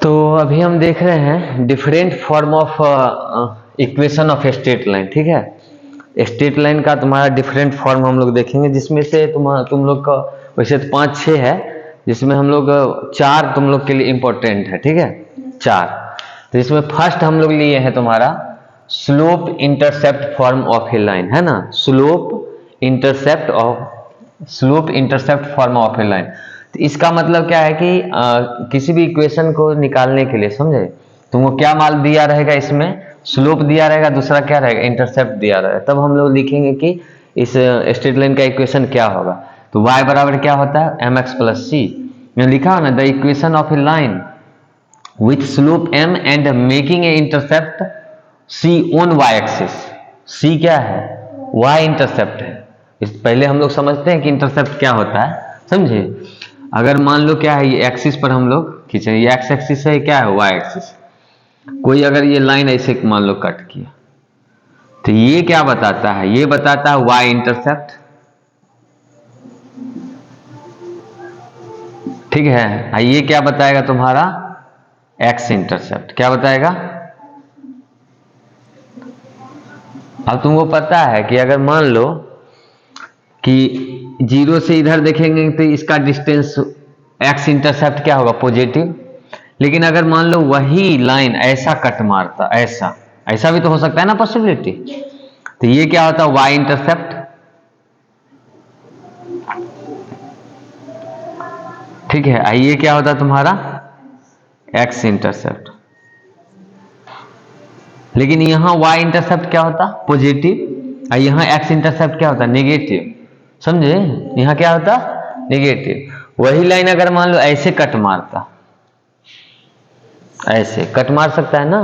तो अभी हम देख रहे हैं different form of equation of straight line. ठीक है, स्ट्रेट लाइन का तुम्हारा डिफरेंट फॉर्म हम लोग देखेंगे, जिसमें से तुम लोग का वैसे तो 5-6 है, जिसमें हम लोग 4 तुम लोग के लिए इंपॉर्टेंट है। ठीक है, 4। तो इसमें फर्स्ट हम लोग लिए हैं तुम्हारा slope intercept form of A line, है ना। Slope intercept form of A line. तो इसका मतलब क्या है कि किसी भी इक्वेशन को निकालने के लिए, समझे, तुमको क्या मान दिया रहेगा, इसमें स्लोप दिया रहेगा, दूसरा क्या रहेगा, इंटरसेप्ट दिया रहेगा। तब हम लोग लिखेंगे कि इस स्ट्रेट लाइन का इक्वेशन क्या होगा। तो y बराबर क्या होता है, mx प्लस सी। लिखा है ना, the equation of A line with slope m and making a intercept c on y axis. c क्या है, y इंटरसेप्ट है। इस पहले हम लोग समझते हैं कि इंटरसेप्ट क्या होता है, समझे। अगर मान लो क्या है, ये एक्सिस पर हम लोग खींचे, ये एक्स एक्सिस है, क्या है, वाई एक्सिस। कोई अगर ये लाइन ऐसे मान लो कट किया, तो ये क्या बताता है, ये बताता है वाई इंटरसेप्ट। ठीक है, ये क्या बताएगा तुम्हारा, एक्स इंटरसेप्ट। क्या बताएगा। अब तुमको पता है कि अगर मान लो कि 0 से इधर देखेंगे तो इसका डिस्टेंस एक्स इंटरसेप्ट क्या होगा, पॉजिटिव। लेकिन अगर मान लो वही लाइन ऐसा कट मारता, ऐसा ऐसा भी तो हो सकता है ना, पॉसिबिलिटी। तो ये क्या होता है, वाई इंटरसेप्ट। ठीक है, ये क्या होता है तुम्हारा, एक्स इंटरसेप्ट। लेकिन यहां वाई इंटरसेप्ट क्या होता, पॉजिटिव, और यहां एक्स इंटरसेप्ट क्या होता, नेगेटिव। समझे, यहां क्या होता, नेगेटिव। वही लाइन अगर मान लो ऐसे कट मारता, ऐसे कट मार सकता है ना,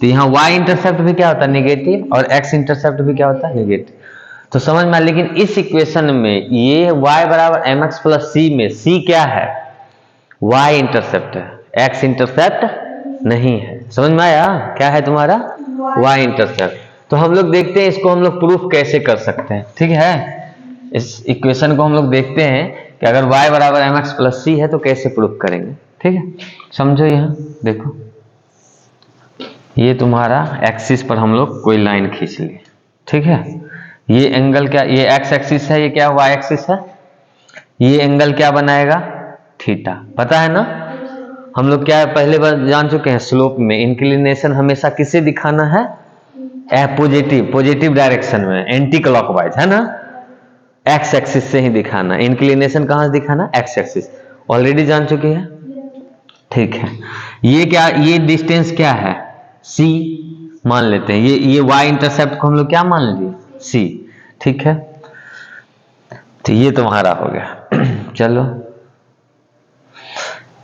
तो यहाँ y इंटरसेप्ट भी क्या होता है, नेगेटिव, और x इंटरसेप्ट भी क्या होता है, नेगेटिव। तो समझ में। लेकिन इस इक्वेशन में ये y बराबर mx प्लस सी में c क्या है, y इंटरसेप्ट है, x इंटरसेप्ट नहीं है। समझ में आया, क्या है तुम्हारा, y इंटरसेप्ट। तो हम लोग देखते हैं इसको हम लोग प्रूफ कैसे कर सकते हैं। ठीक है, इस इक्वेशन को हम लोग देखते हैं कि अगर y बराबर mx प्लस सी है तो कैसे प्रूफ करेंगे। ठीक है, समझो। यहाँ देखो, ये तुम्हारा एक्सिस पर हम लोग कोई लाइन खींच लिए। ठीक है, ये एंगल क्या, ये एक्स एक्सिस है, ये क्या वाई एक्सिस है। ये एंगल क्या बनाएगा, थीटा। पता है ना, हम लोग क्या पहले बार जान चुके हैं, स्लोप में इंक्लिनेशन हमेशा किसे दिखाना है, पॉजिटिव डायरेक्शन में, एंटी क्लॉकवाइज, है ना। एक्स एक्सिस से ही दिखाना, इंक्लिनेशन कहां से दिखाना, एक्स एक्सिस। ऑलरेडी जान चुके हैं। ठीक है, ये क्या, ये डिस्टेंस क्या है, c मान लेते हैं। ये y इंटरसेप्ट को हम लोग क्या मान लीजिए, c। ठीक है, तो ये तुम्हारा हो गया। चलो,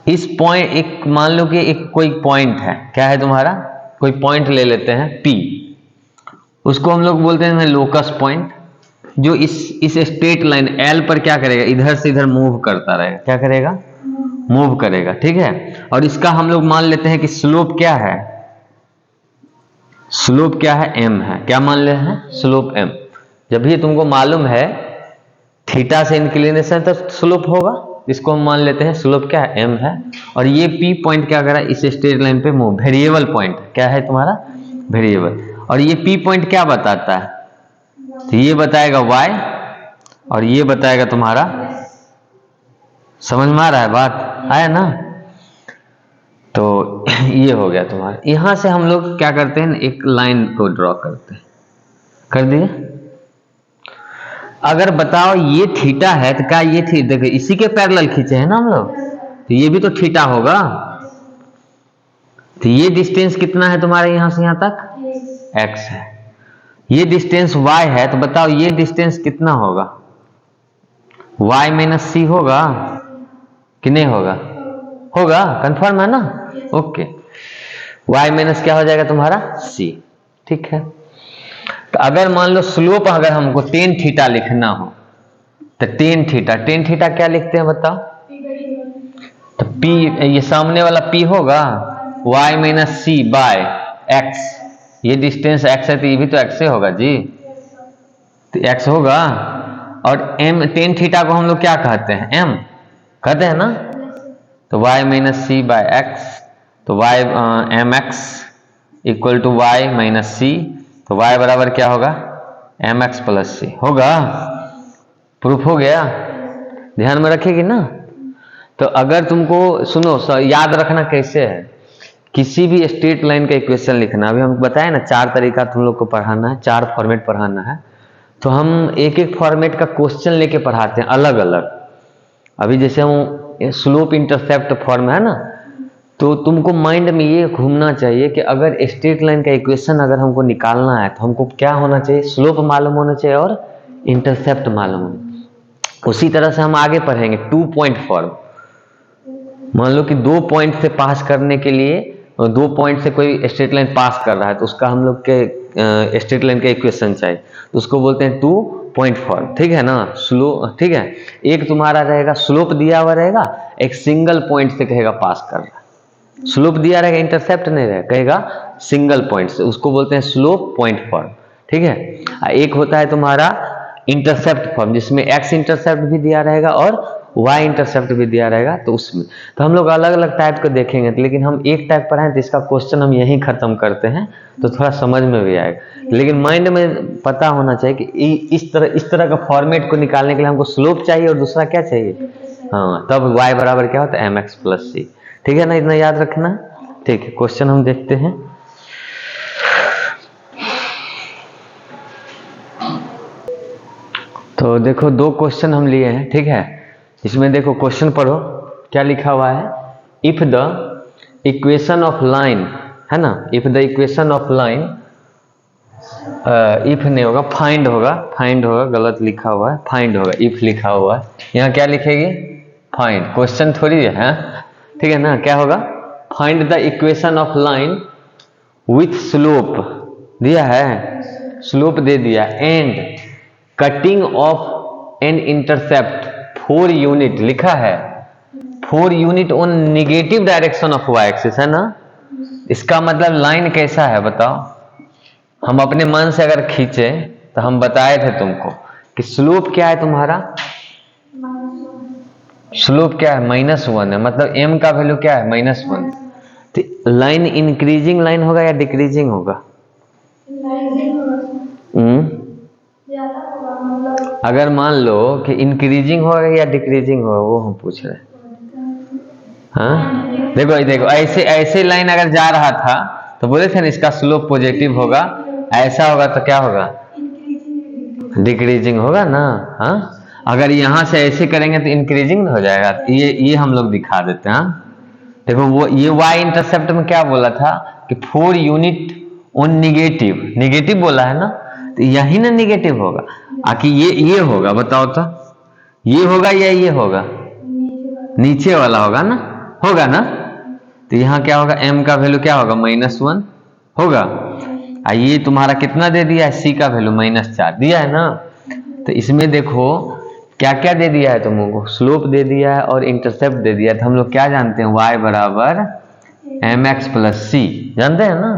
इस पॉइंट, एक मान लो कि एक कोई पॉइंट है, क्या है तुम्हारा, कोई पॉइंट ले लेते हैं P। उसको हम लोग बोलते हैं लोकस पॉइंट, जो इस स्ट्रेट लाइन L पर क्या करेगा, इधर से इधर मूव करता रहेगा। क्या करेगा, मूव करेगा। ठीक है, और इसका हम लोग मान लेते हैं कि स्लोप क्या है, स्लोप क्या है, m है। क्या मान ले हैं, स्लोप m। जब भी तुमको मालूम है थीटा से इंक्लिनेशन तो स्लोप होगा, इसको हम मान लेते हैं स्लोप क्या है, m है। और ये p पॉइंट क्या कर रहा है, इस स्ट्रेट लाइन पे मूव, वेरिएबल पॉइंट क्या है तुम्हारा, वेरिएबल। और ये p पॉइंट क्या बताता है, तो ये बताएगा y, और ये बताएगा तुम्हारा, समझ में आ रहा है बात, आया ना। तो ये हो गया तुम्हारा। यहां से हम लोग क्या करते हैं, एक लाइन को ड्रॉ करते हैं, कर दिए। अगर बताओ ये थीटा है, तो क्या ये थी, देखो इसी के पैरेलल खींचे हैं ना हम लोग, तो ये भी तो थीटा होगा। तो ये डिस्टेंस कितना है तुम्हारे यहां से यहां तक, x है। ये डिस्टेंस y है, तो बताओ ये डिस्टेंस कितना होगा, y माइनस सी होगा कि नहीं होगा, होगा, कंफर्म है ना। ओके, y माइनस क्या हो जाएगा तुम्हारा, c। ठीक है, तो अगर मान लो स्लोप अगर हमको टेन थीटा लिखना हो, तो टेन थीटा क्या लिखते हैं बताओ, तो p, ये सामने वाला p होगा y minus c bye x। ये डिस्टेंस x है, तो ये भी तो x से होगा जी, तो x होगा। और m, टेन थीटा को हम लोग क्या कहते हैं, m कहते हैं ना। तो y minus c by x तो y m x equal to y minus c, तो y बराबर क्या होगा एम एक्स प्लस सी होगा। प्रूफ हो गया, ध्यान में रखेगी ना। तो अगर तुमको सुनो याद रखना कैसे है, किसी भी स्ट्रेट लाइन का इक्वेशन लिखना, अभी हम बताए ना 4 तरीका तुम लोग को पढ़ाना है, 4 फॉर्मेट पढ़ाना है, तो हम एक एक फॉर्मेट का क्वेश्चन लेके पढ़ाते हैं अलग अलग। अभी जैसे हम स्लोप इंटरसेप्ट फॉर्म है ना, तो तुमको माइंड में ये घूमना चाहिए कि अगर स्ट्रेट लाइन का इक्वेशन अगर हमको निकालना है तो हमको क्या होना चाहिए, स्लोप मालूम होना चाहिए और इंटरसेप्ट मालूम होना। उसी तरह से हम आगे पढ़ेंगे 2 पॉइंट फॉर्म। मान लो कि 2 पॉइंट से पास करने के लिए, 2 पॉइंट से कोई स्ट्रेट लाइन पास कर रहा है तो उसका हम लोग के स्ट्रेट लाइन का इक्वेशन चाहिए, तो उसको बोलते हैं 2 पॉइंट फॉर्म, ठीक है ना। स्लोप, ठीक है, एक तुम्हारा रहेगा स्लोप दिया हुआ रहेगा, एक सिंगल पॉइंट से कहेगा पास कर रहा है। स्लोप दिया रहेगा, इंटरसेप्ट नहीं रहेगा, कहेगा सिंगल पॉइंट से, उसको बोलते हैं स्लोप पॉइंट फॉर्म, ठीक है। एक होता है तुम्हारा इंटरसेप्ट फॉर्म जिसमें एक्स इंटरसेप्ट भी दिया रहेगा और वाई इंटरसेप्ट भी दिया रहेगा, तो उसमें तो हम लोग अलग अलग टाइप को देखेंगे, लेकिन हम एक टाइप पढ़ाएं तो इसका क्वेश्चन हम यहीं खत्म करते हैं, तो थोड़ा समझ में भी आएगा। लेकिन माइंड में पता होना चाहिए कि इस तरह का फॉर्मेट को निकालने के लिए हमको स्लोप चाहिए और दूसरा क्या चाहिए, हाँ, तब y बराबर क्या होता है एम एक्स प्लस सी, ठीक है ना, इतना याद रखना। ठीक है, क्वेश्चन हम देखते हैं। तो देखो 2 क्वेश्चन हम लिए हैं, ठीक है। इसमें देखो क्वेश्चन पढ़ो क्या लिखा हुआ है। If the equation of line, है ना, if the equation of line, if नहीं होगा फाइंड होगा, फाइंड होगा, गलत लिखा हुआ है, फाइंड होगा, इफ लिखा हुआ है, यहाँ क्या लिखेगी फाइंड, क्वेश्चन थोड़ी है, ठीक है ना। क्या होगा, find the equation of line with slope दिया है, स्लोप दे दिया, and cutting off an intercept 4 unit लिखा है, 4 unit on negative direction of y axis, है ना। इसका मतलब लाइन कैसा है बताओ, हम अपने मन से अगर खींचे तो हम बताए थे तुमको कि स्लोप क्या है तुम्हारा, स्लोप क्या है -1 है, मतलब m का वैल्यू क्या है -1। तो लाइन इंक्रीजिंग लाइन होगा या डिक्रीजिंग होगा, अगर मान लो कि इंक्रीजिंग होगा या डिक्रीजिंग होगा, वो हम पूछ रहे हैं। हाँ देखो देखो, ऐसे ऐसे लाइन अगर जा रहा था तो बोले थे ना इसका स्लोप पॉजिटिव होगा, ऐसा होगा तो क्या होगा डिक्रीजिंग होगा ना। हाँ, अगर यहां से ऐसे करेंगे तो इंक्रीजिंग हो जाएगा, ये हम लोग दिखा देते हैं। देखो वो ये वाई इंटरसेप्ट में क्या बोला था कि 4 यूनिट ऑन निगेटिव, निगेटिव बोला है ना, तो यही ना निगेटिव होगा, आकि ये होगा, बताओ तो ये होगा या ये होगा, नीचे वाला होगा ना, होगा ना। तो यहाँ क्या होगा, m का वैल्यू क्या होगा -1 होगा, ये तुम्हारा कितना दे दिया है, c का वैल्यू -4 दिया है ना। तो इसमें देखो क्या क्या दे दिया है तुमको, स्लोप दे दिया है और इंटरसेप्ट दे दिया है। तो हम लोग क्या जानते हैं, y बराबर एम एक्स प्लस सी जानते हैं ना।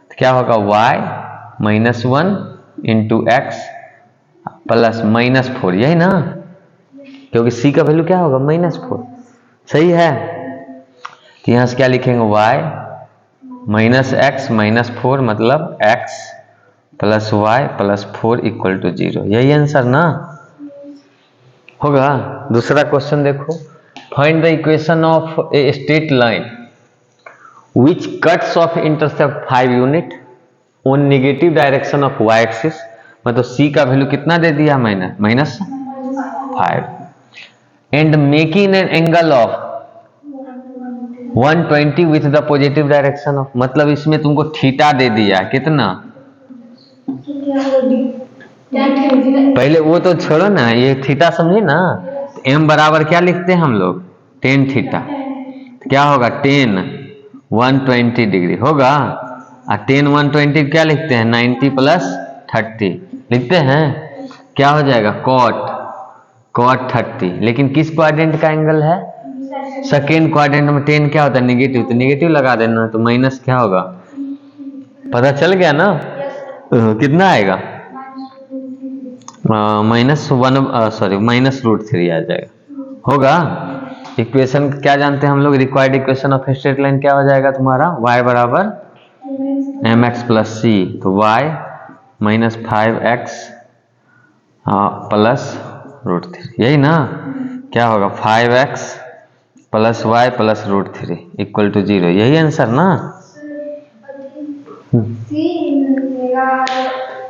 तो क्या होगा y -1 इंटू एक्स प्लस -4, यही ना, क्योंकि c का वैल्यू क्या होगा -4, सही है। तो यहां से क्या लिखेंगे, y -x -4 मतलब x plus y plus 4 equal to 0, यही आंसर ना होगा। दूसरा क्वेश्चन देखो, find the equation of a straight line which cuts off intercept 5 unit on negative direction of y axis, मतलब c का वैल्यू कितना दे दिया, -5, and making an angle of 120 with the positive direction of, मतलब इसमें तुमको theta दे दिया कितना, पहले वो तो छोड़ो ना, ये थीटा समझे ना। m बराबर क्या लिखते हैं हम लोग, tan थीटा, क्या होगा tan 120 डिग्री होगा, और tan 120 क्या लिखते हैं 90 प्लस 30 लिखते हैं, क्या हो जाएगा cot 30, लेकिन किस क्वाड्रेंट का एंगल है, सेकेंड क्वाड्रेंट में। tan क्या होता है नेगेटिव, तो नेगेटिव लगा देना, तो माइनस क्या होगा, पता चल गया ना, कितना आएगा -1 सॉरी -√3 आ जाएगा, होगा। इक्वेशन क्या जानते हैं हम लोग, required equation of straight line क्या हो जाएगा तुम्हारा, y बराबर mx प्लस सी, तो y माइनस 5x प्लस √3, यही ना, क्या होगा 5x plus y plus √3 equal to 0, यही आंसर ना।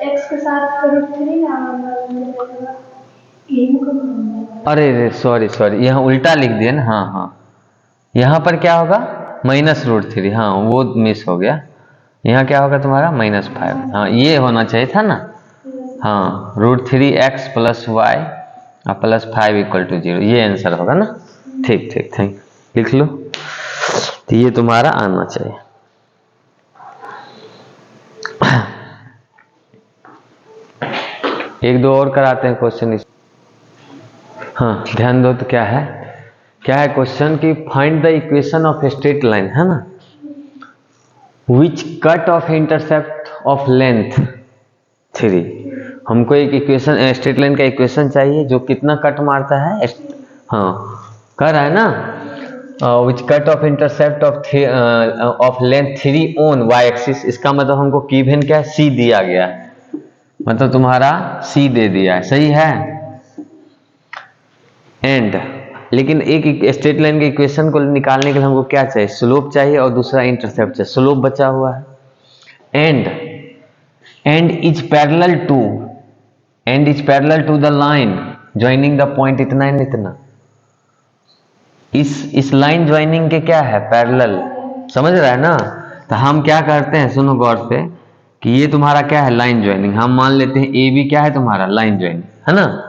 एक्स के साथ √3 अरे सॉरी यहाँ उल्टा लिख दिया ना, हाँ हाँ, यहाँ पर क्या होगा माइनस √3, हाँ वो मिस हो गया, यहाँ क्या होगा तुम्हारा -5, हाँ ये होना चाहिए था ना, हाँ √3x plus y plus 5 equal to 0, ये आंसर होगा ना। ठीक ठीक, थैंक, लिख लो, तो ये तुम्हारा आना चाहिए। एक दो और कराते हैं क्वेश्चन इस, हाँ ध्यान दो, तो क्या है क्वेश्चन की find the equation of straight line, है ना, which cut off intercept of length 3, हमको एक इक्वेशन स्ट्रेट लाइन का इक्वेशन चाहिए जो कितना कट मारता है, हाँ कर रहा है ना, which cut off intercept of length 3 on y axis, इसका मतलब हमको गिवन क्या है, सी दिया गया है, मतलब तुम्हारा सी दे दिया है, सही है। एंड लेकिन एक स्ट्रेट लाइन के इक्वेशन को निकालने के लिए हमको क्या चाहिए, स्लोप चाहिए और दूसरा इंटरसेप्ट चाहिए, स्लोप बचा हुआ है। And is parallel to the line joining the point इतना एंड इतना, इस लाइन ज्वाइनिंग के क्या है, पैरेलल, समझ रहा है ना। तो हम क्या करते हैं, सुनो गौर से, कि ये तुम्हारा क्या है, लाइन ज्वाइनिंग, हम मान लेते हैं ए बी क्या है तुम्हारा, लाइन ज्वाइनिंग, है ना,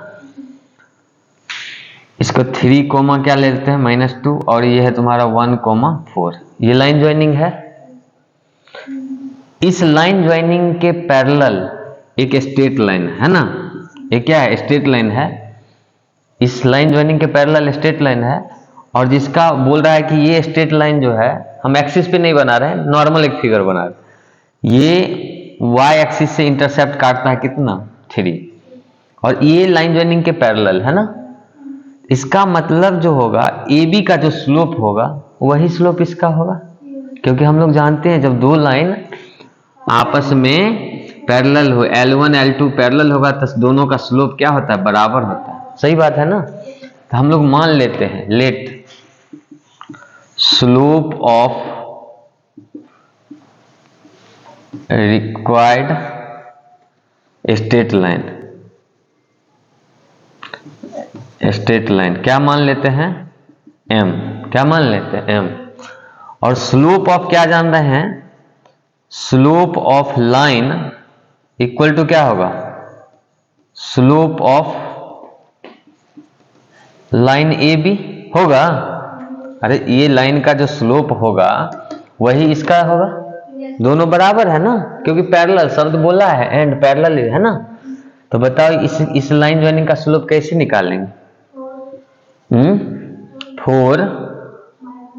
इसको 3 कोमा क्या लेते हैं -2, और ये है तुम्हारा 1,4, ये लाइन ज्वाइनिंग है। इस लाइन ज्वाइनिंग के पैरेलल एक स्ट्रेट लाइन है ना, ये क्या है, स्ट्रेट लाइन है, इस लाइन ज्वाइनिंग के पैरेलल स्ट्रेट लाइन है, और जिसका बोल रहा है कि ये स्ट्रेट लाइन जो है, हम एक्सिस पे नहीं बना रहे हैं, नॉर्मल एक फिगर बना रहे हैं, ये y एक्सिस से इंटरसेप्ट काटता है कितना 3, और ये लाइन ज्वाइनिंग के पैरेलल है ना, इसका मतलब जो होगा ए बी का जो स्लोप होगा वही स्लोप इसका होगा, क्योंकि हम लोग जानते हैं जब दो लाइन आपस में पैरेलल हो, L1 L2 पैरेलल होगा तो दोनों का स्लोप क्या होता है, बराबर होता है, सही बात है ना। तो हम लोग मान लेते हैं, let slope of required straight line क्या मान लेते हैं, m, क्या मान लेते हैं m, और स्लोप ऑफ क्या जान रहे हैं, slope of line equal to क्या होगा, slope of line A B होगा, अरे ये लाइन का जो स्लोप होगा वही इसका होगा, दोनों बराबर है ना, क्योंकि पैरेलल शब्द बोला है, एंड पैरेलल है ना। तो बताओ इस लाइन ज्वाइनिंग का स्लोप कैसे निकालेंगे, 4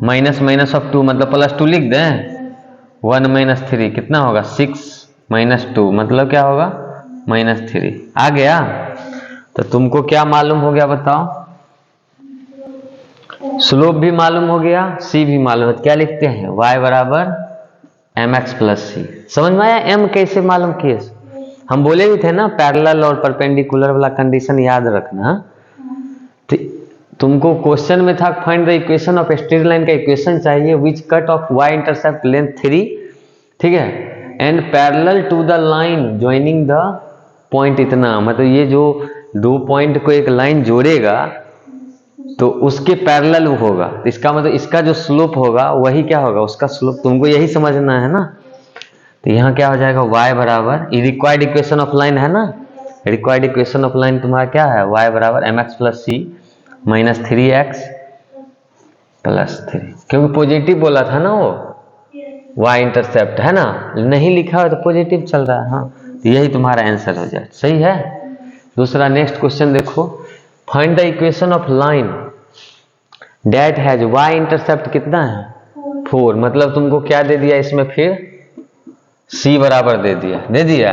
-2 मतलब +2 लिख दें, 1 - 3 कितना होगा, 6 - 2 मतलब क्या होगा -3, आ गया। तो तुमको क्या मालूम हो गया बताओ, स्लोप भी मालूम हो गया, सी भी मालूम है, क्या लिखते हैं, y बराबर mx प्लस सी, समझ में आया, m कैसे मालूम किए, हम बोले भी थे ना पैरेलल और परपेंडिकुलर वाला कंडीशन याद रखना। तो तुमको क्वेश्चन में था find the equation of straight line का इक्वेशन चाहिए which cut off y intercept length 3, ठीक है, and parallel to the line joining the point इतना, मतलब ये जो दो पॉइंट को एक लाइन जोड़ेगा तो उसके पैरेलल होगा, इसका मतलब इसका जो स्लोप होगा वही क्या होगा, उसका स्लोप, तुमको यही समझना है ना। तो यहाँ क्या हो जाएगा, y बराबर, रिक्वायर्ड इक्वेशन ऑफ लाइन है ना, रिक्वायर्ड इक्वेशन ऑफ लाइन तुम्हारा क्या है, y बराबर mx प्लस सी -3x प्लस 3, क्योंकि पॉजिटिव बोला था ना वो, y इंटरसेप्ट है ना, नहीं लिखा हो तो पॉजिटिव चल रहा है, हाँ, तो यही तुम्हारा आंसर हो जाए, सही है। दूसरा नेक्स्ट क्वेश्चन देखो, find the equation of line date has y intercept कितना है 4, मतलब तुमको क्या दे दिया इसमें, फिर c बराबर दे दिया,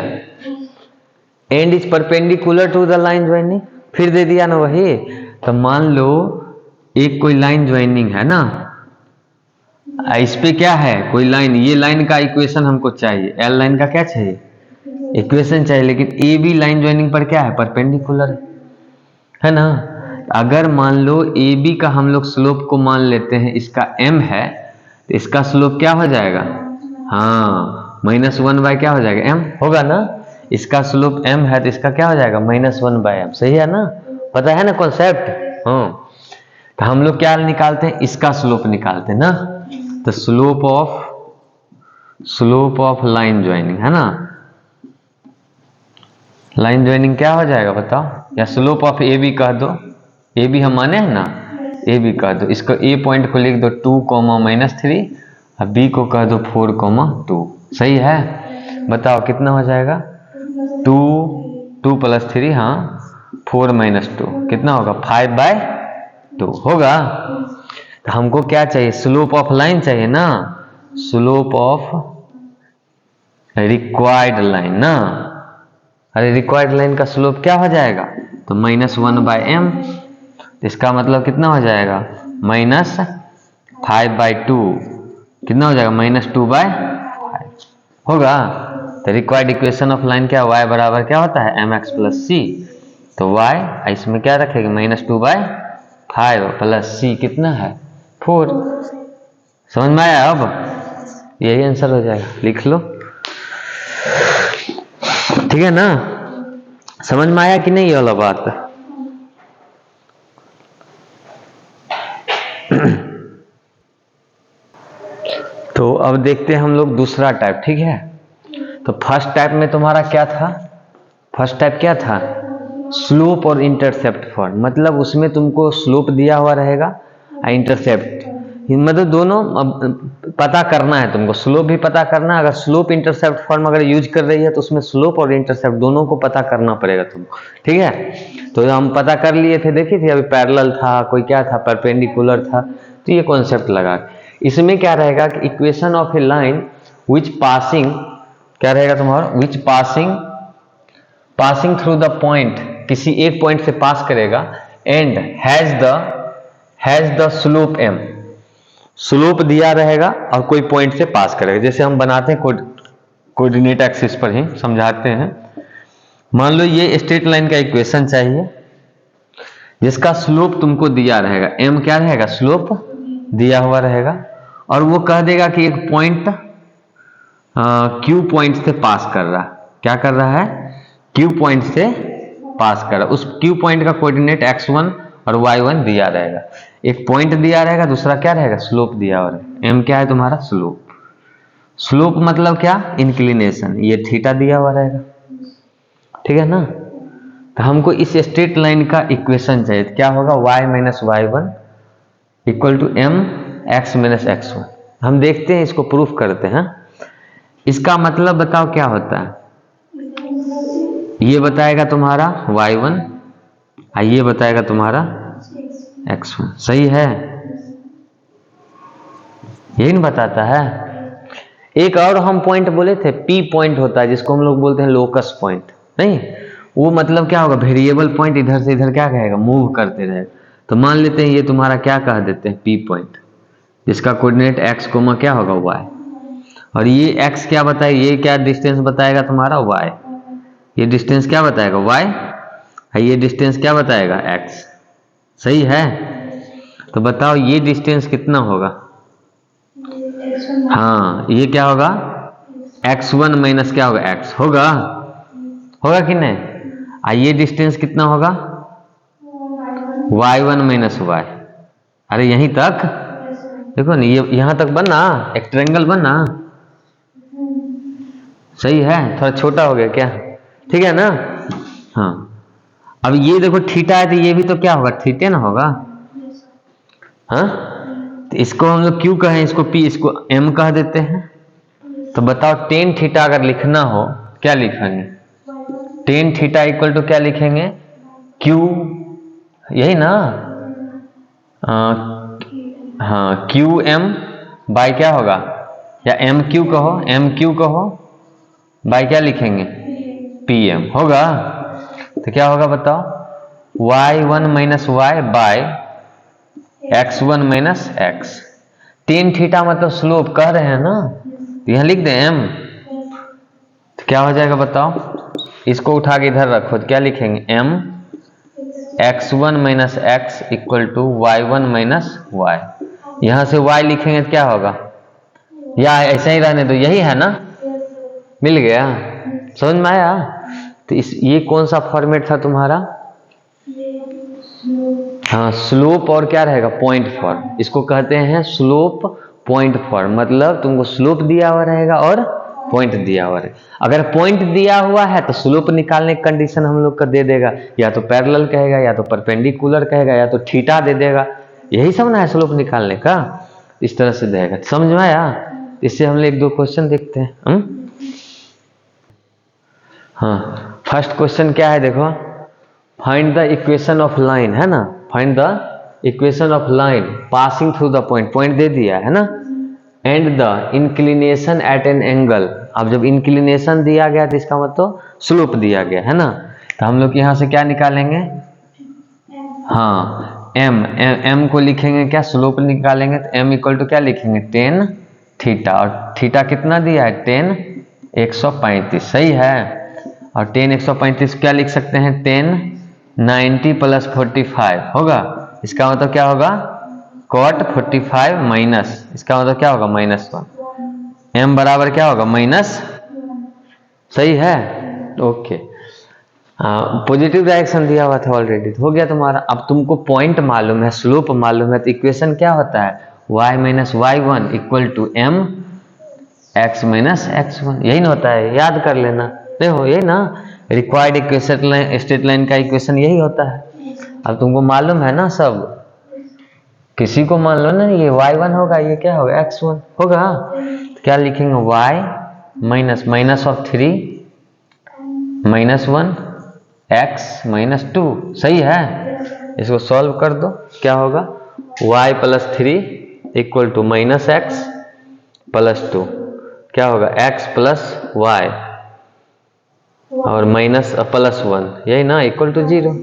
and is perpendicular to the line joining, फिर दे दिया ना वही। तो मान लो एक कोई लाइन ज्वाइनिंग है ना, इस पे क्या है कोई लाइन, ये लाइन का इक्वेशन हमको चाहिए, एल लाइन का क्या चाहिए इक्वेशन चाहिए, लेकिन ए बी लाइन ज्वाइनिंग पर क्या है परपेंडिकुलर है ना। अगर मान लो ए बी का हम लोग स्लोप को मान लेते हैं इसका m है, तो इसका स्लोप क्या हो जाएगा, हाँ -1 क्या हो जाएगा m होगा ना, इसका स्लोप m है तो इसका क्या हो जाएगा -1/m, सही है ना, पता है ना कॉन्सेप्ट। हाँ तो हम लोग क्या निकालते हैं, इसका स्लोप निकालते हैं ना, तो स्लोप ऑफ लाइन ज्वाइनिंग है ना, लाइन ज्वाइनिंग क्या हो जाएगा बताओ, या स्लोप ऑफ ए बी कह दो, ए बी हम माने हैं ना, ए बी कह दो, इसको ए पॉइंट को लिख दो 2, -3 और बी को कह दो 4, 2, सही है। बताओ कितना हो जाएगा 2 + 3 हाँ 4 - 2 कितना होगा 5/2 होगा। तो हमको क्या चाहिए स्लोप ऑफ लाइन चाहिए ना, स्लोप ऑफ रिक्वायर्ड लाइन ना, अरे रिक्वायर्ड लाइन का स्लोप क्या हो जाएगा तो -1/m, इसका मतलब कितना हो जाएगा -5/2 कितना हो जाएगा -2/5 होगा। तो रिक्वायर्ड इक्वेशन ऑफ लाइन क्या y बराबर क्या होता है mx + c, तो y इसमें क्या रखेंगे -2/5 + c कितना है 4, समझ में आया, अब यही आंसर हो जाएगा, लिख लो ठीक है ना, समझ में आया कि नहीं ये वाला बात। तो अब देखते हैं हम लोग दूसरा टाइप, ठीक है। तो फर्स्ट टाइप में तुम्हारा क्या था, फर्स्ट टाइप क्या था स्लोप और इंटरसेप्ट फॉर्म, मतलब उसमें तुमको स्लोप दिया हुआ रहेगा इंटरसेप्ट, मतलब दोनों पता करना है तुमको, स्लोप भी पता करना है, अगर स्लोप इंटरसेप्ट फॉर्म अगर यूज कर रही है तो उसमें स्लोप और इंटरसेप्ट दोनों को पता करना पड़ेगा तुमको, ठीक है। तो हम पता कर लिए थे, देखी थी अभी पैरेलल था, कोई क्या था परपेंडिकुलर था, तो ये कॉन्सेप्ट लगा। इसमें क्या रहेगा कि equation of A line which passing क्या रहेगा तुम्हारा, विच पासिंग थ्रू द पॉइंट, किसी एक पॉइंट से पास करेगा, and has the slope m, slope दिया रहेगा और कोई पॉइंट से पास करेगा, जैसे हम बनाते हैं कोऑर्डिनेट एक्सिस पर ही समझाते हैं। मान लो ये स्ट्रेट लाइन का इक्वेशन चाहिए जिसका स्लोप तुमको दिया रहेगा, m क्या रहेगा स्लोप दिया हुआ रहेगा, और वो कह देगा कि एक पॉइंट q पॉइंट से पास कर रहा, क्या कर रहा है q पॉइंट से पास कर रहा, उस q पॉइंट का कोऑर्डिनेट x1 और y1 दिया रहेगा, एक पॉइंट दिया रहेगा, दूसरा क्या रहेगा स्लोप दिया हुआ रहेगा, m क्या है तुम्हारा स्लोप, स्लोप मतलब क्या इंक्लिनेशन, ये थीटा दिया हुआ रहेगा, ठीक है ना। तो हमको इस स्ट्रेट लाइन का इक्वेशन चाहिए, क्या होगा y - y1 = mx - x1, हम देखते हैं इसको प्रूफ करते हैं। इसका मतलब बताओ क्या होता है, ये बताएगा तुम्हारा y1 और ये बताएगा तुम्हारा x1, सही है, यही नहीं बताता है। एक और हम पॉइंट बोले थे p पॉइंट होता है जिसको हम लोग बोलते हैं लोकस पॉइंट, नहीं वो मतलब क्या होगा वेरिएबल पॉइंट इधर से इधर क्या कहेगा मूव करते रहेगा, तो मान लेते हैं ये तुम्हारा क्या कह देते हैं p पॉइंट, जिसका कोऑर्डिनेट x, क्या होगा y, और ये x क्या बताए, ये क्या डिस्टेंस बताएगा तुम्हारा y, ये डिस्टेंस क्या बताएगा y, ये डिस्टेंस क्या बताएगा x, सही है। तो बताओ ये डिस्टेंस कितना होगा, हाँ ये क्या होगा x1 माइनस क्या होगा x होगा, होगा कि नहीं, ये डिस्टेंस कितना होगा y1 माइनस y, अरे यहीं तक देखो ना, ये यहां तक बना एक ट्रायंगल बना, सही है, थोड़ा छोटा हो गया क्या, ठीक है ना। हाँ अब ये देखो थीटा है तो ये भी तो क्या होगा थीटे ना होगा, हाँ तो इसको हम लोग क्यों कहें, इसको p, इसको m कह देते हैं। तो बताओ टेन थीटा अगर लिखना हो क्या लिखेंगे, टेन थीटा इक्वल टू क्या लिखेंगे q, यही ना, हाँ qm बाय क्या होगा, या mq कहो, mq कहो बाय क्या लिखेंगे pm होगा। तो क्या होगा बताओ y1 - y by x1 minus x. Tan theta मतलब स्लोप कह रहे हैं ना, तो यहाँ लिख दें m, तो क्या हो जाएगा बताओ, इसको उठा के इधर रखो तो क्या लिखेंगे m x1 minus x equal to y1 minus y. यहाँ से y लिखेंगे तो क्या होगा, या ऐसा ही रहने दो, यही है ना, मिल गया, समझ में आया। तो ये कौन सा फॉर्मेट था तुम्हारा, हाँ स्लोप और क्या रहेगा पॉइंट फॉर्म, इसको कहते हैं स्लोप पॉइंट फॉर्म। मतलब तुमको स्लोप दिया हुआ रहेगा और पॉइंट दिया हुआ रहेगा। अगर पॉइंट दिया हुआ है तो स्लोप निकालने की कंडीशन हम लोग का दे देगा, या तो पैरेलल कहेगा या तो परपेंडिकुलर कहेगा या तो थीटा दे देगा, यही सब ना है स्लोप निकालने का, इस तरह से देगा। समझ में आया। इससे हम लोग एक दो क्वेश्चन देखते हैं। हाँ फर्स्ट क्वेश्चन क्या है देखो, find the equation of line, है ना, find the equation of line passing through the point, point दे दिया है ना, and the inclination at an angle. अब जब इंक्लिनेशन दिया गया तो इसका मतलब स्लोप दिया गया है ना, तो हम लोग यहाँ से क्या निकालेंगे, हाँ एम को लिखेंगे क्या, स्लोप निकालेंगे तो एम इक्वल टू क्या लिखेंगे टेन थीटा, और थीटा कितना दिया है टेन 135, सही है। और टेन 135 क्या लिख सकते हैं, टेन 90 प्लस 45 होगा, इसका मतलब क्या होगा कॉट 45 माइनस, इसका मतलब क्या होगा -1, m बराबर क्या होगा माइनस, सही है, ओके। पॉजिटिव डायरेक्शन दिया हुआ था ऑलरेडी, हो गया तुम्हारा। अब तुमको पॉइंट मालूम है, स्लोप मालूम है, तो इक्वेशन क्या होता है y minus y1 equal to m x minus x1, यही ना होता है, याद कर लेना, देखो यही ना रिक्वायर्ड इक्वेशन, स्ट्रेट लाइन का इक्वेशन यही होता है। अब तुमको मालूम है ना सब, किसी को मान लो ना ये y1 होगा, ये क्या होगा x1 होगा, तो क्या लिखेंगे y minus minus of 3 -1 x -2, सही है। इसको सॉल्व कर दो, क्या होगा y plus 3 equal to minus x plus 2, क्या होगा x प्लस वाई और माइनस प्लस 1, यही ना इक्वल टू 0।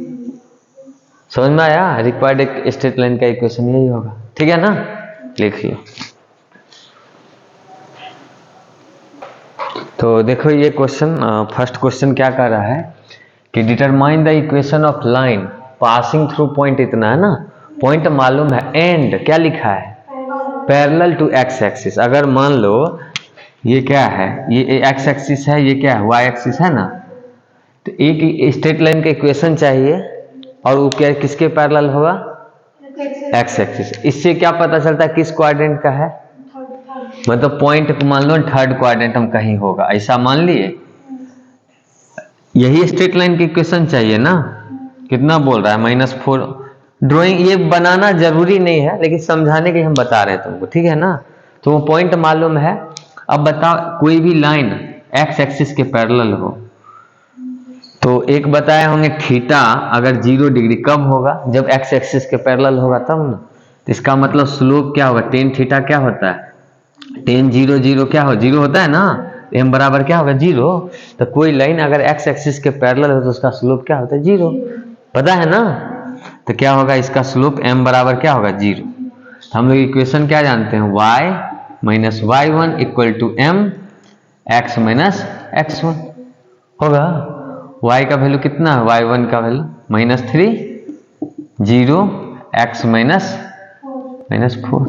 समझ में आया, रिक्वायर्ड स्ट्रेट लाइन का इक्वेशन यही होगा, ठीक है ना, लिख लो। तो देखो ये क्वेश्चन, फर्स्ट क्वेश्चन क्या कर रहा है कि determine the equation of line passing through point, इतना है ना, पॉइंट मालूम है, एंड क्या लिखा है पैरेलल टू एक्स एक्सिस। अगर मान लो ये क्या है, ये एक्स एक्सिस है, ये क्या है वाई एक्सिस है ना, तो एक स्ट्रेट लाइन का इक्वेशन चाहिए और वो क्या किसके पैरेलल होगा एक्स एक्सिस। इससे क्या पता चलता है किस क्वाड्रेंट का है, मतलब पॉइंट मान लो थर्ड क्वाड्रेंट हम कहीं होगा, ऐसा मान लिए। यही स्ट्रेट लाइन की इक्वेशन चाहिए ना, कितना बोल रहा है -4। ड्राइंग ये बनाना जरूरी नहीं है, लेकिन समझाने के लिए हम बता रहे हैं तुमको, ठीक है ना। तो वो पॉइंट मालूम है। अब बताओ कोई भी लाइन एक्स एक्सिस के पैरेलल हो, तो एक बताए होंगे थीटा अगर 0 डिग्री कब होगा, जब एक्स एक्सिस के पैरेलल होगा तब ना। तो इसका मतलब स्लोप क्या होगा, टेन थीटा क्या होता है, टेन 0 0 क्या हो 0 होता है ना, m बराबर क्या होगा 0। तो कोई लाइन अगर एक्स एक्सिस के पैरेलल हो तो उसका स्लोप क्या होता है 0, पता है ना। तो क्या होगा इसका स्लोप m बराबर क्या होगा 0। तो हम लोग इक्वेशन क्या जानते हैं, y minus y1 equal to m x minus x1 होगा। y का वैल्यू कितना है, y1 का वैल्यू -3 0 x -4,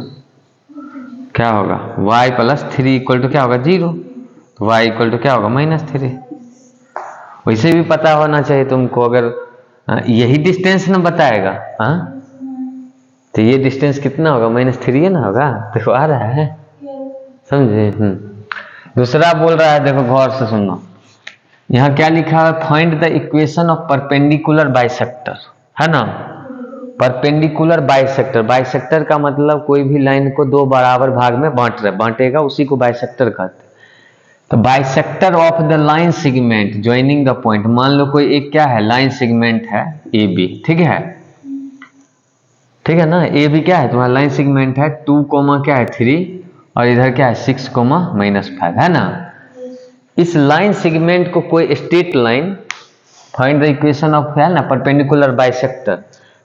क्या होगा y प्लस 3 इक्वल टू क्या होगा 0, तो y इक्वल टू क्या होगा -3। वैसे भी पता होना चाहिए तुमको, अगर यही डिस्टेंस ना बताएगा, हाँ तो ये डिस्टेंस कितना होगा -3 ना होगा, देखो आ रहा है, समझे। दूसरा बोल रहा है, देखो गौर से सुनना, यहाँ क्या लिखा है, find the equation of perpendicular bisector, है ना, परपेंडिकुलर बाइसेक्टर। बाइसेक्टर का मतलब कोई भी लाइन को दो बराबर भाग में बांटेगा, उसी को बाइसेक्टर कहते हैं। तो bisector of the line segment joining the point, मान लो कोई एक क्या है लाइन सेगमेंट है ए बी, ठीक है, ठीक है ना, ए बी क्या है तुम्हारा लाइन सेगमेंट है 2, क्या है 3 और इधर क्या है 6, -5, है ना। इस लाइन सेगमेंट को कोई straight line, find the equation of है ना परपेंडिकुलर बाइसेक्टर,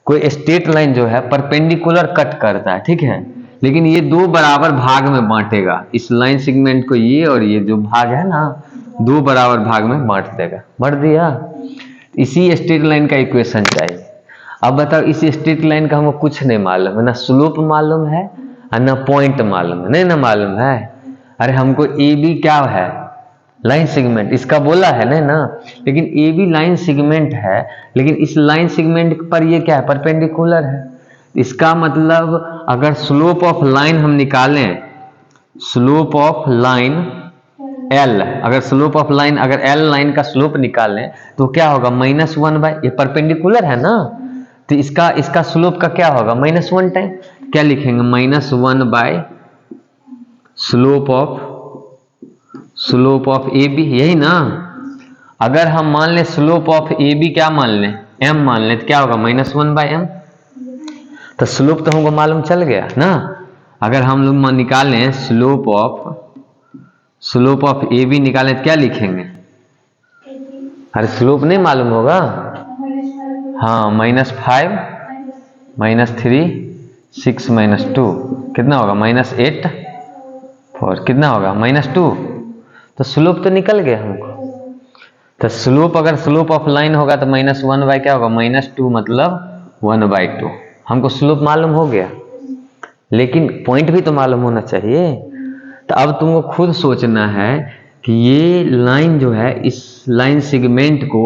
कोई स्ट्रेट लाइन जो है परपेंडिकुलर कट करता है, ठीक है, लेकिन ये दो बराबर भाग में बांटेगा, इस लाइन सेगमेंट को ये और ये जो भाग है ना दो बराबर भाग में बांट देगा, बांट दिया। इसी स्ट्रेट लाइन का इक्वेशन चाहिए। अब बताओ इस स्ट्रेट लाइन का हमको कुछ नहीं मालूम है, ना स्लोप मालूम है और ना पॉइंट मालूम है, नहीं ना मालूम है। अरे हमको ए बी क्या है, लाइन सेगमेंट, इसका बोला है नहीं ना, लेकिन ए बी लाइन सेगमेंट है, लेकिन इस लाइन सेगमेंट पर ये क्या है, परपेंडिकुलर है। इसका मतलब अगर स्लोप ऑफ लाइन हम निकालें, स्लोप ऑफ लाइन एल, अगर स्लोप ऑफ लाइन अगर एल लाइन का स्लोप निकालें तो क्या होगा, -1/, ये परपेंडिकुलर है ना, तो इसका स्लोप का क्या होगा, -1 टाइम, क्या लिखेंगे, -1/, स्लोप ऑफ ए बी, यही ना। अगर हम मान लें स्लोप ऑफ ए बी क्या मान लें, m मान लें, तो क्या होगा, -1/m। तो स्लोप तो हमको मालूम चल गया ना। अगर हम लोग निकालें स्लोप ऑफ ए बी निकालें तो क्या लिखेंगे, अरे स्लोप नहीं मालूम होगा, हाँ, -5 -3 6 -2 कितना होगा, -8 4 कितना होगा, -2। तो स्लोप तो निकल गया हमको। तो स्लोप अगर स्लोप ऑफ लाइन होगा तो -1/, क्या होगा, -2 मतलब 1/2। हमको स्लोप मालूम हो गया, लेकिन पॉइंट भी तो मालूम होना चाहिए। तो अब तुमको खुद सोचना है कि ये लाइन जो है इस लाइन सेगमेंट को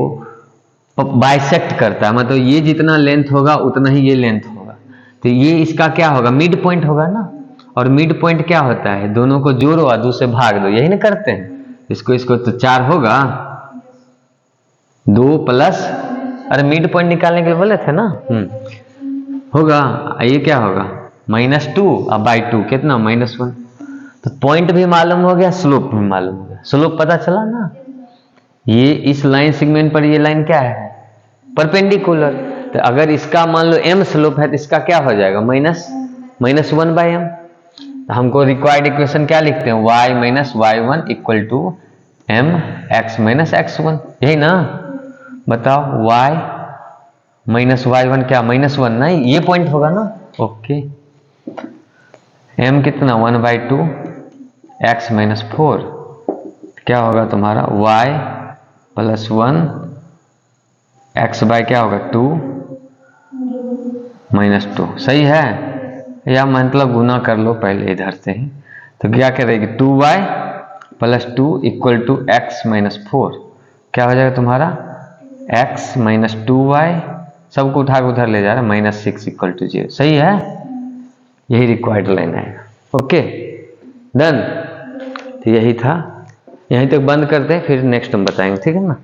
बाइसेक्ट करता है, मतलब ये जितना लेंथ होगा उतना ही ये लेंथ होगा, तो ये इसका क्या होगा, मिड पॉइंट होगा ना। और मिड पॉइंट क्या होता है, दोनों को जोड़ो और दूसरे भाग दो, यही ना करते हैं। इसको तो 4 होगा, 2 प्लस, अरे मिड पॉइंट निकालने के लिए बोले थे ना, होगा, ये क्या होगा, -2 और बाई 2 कितना, -1। तो पॉइंट भी मालूम हो गया, स्लोप भी मालूम हो गया, स्लोप पता चला ना। ये इस लाइन सेगमेंट पर ये लाइन क्या है, परपेंडिकुलर। तो अगर इसका मान लो m स्लोप है तो इसका क्या हो जाएगा, -1/m। तो हमको रिक्वायर्ड इक्वेशन क्या लिखते हैं, y - y1 = mx - x1, यही ना। बताओ y - y1 क्या, -1 ना, ये पॉइंट होगा ना, ओके। m कितना, 1/2 x - 4 क्या होगा तुम्हारा, y + 1 x बाय क्या होगा, 2 - 2, सही है। या मतलब गुना कर लो पहले इधर से ही, तो क्या करेगी, 2y + 2 = x - 4, क्या हो जाएगा तुम्हारा, x - 2y, सबको उठा के उधर ले जा रहा है, -6 = 0, सही है। यही रिक्वायर्ड लाइन है, ओके डन। तो यही था, यहीं तक बंद करते हैं, फिर नेक्स्ट हम बताएंगे, ठीक है ना।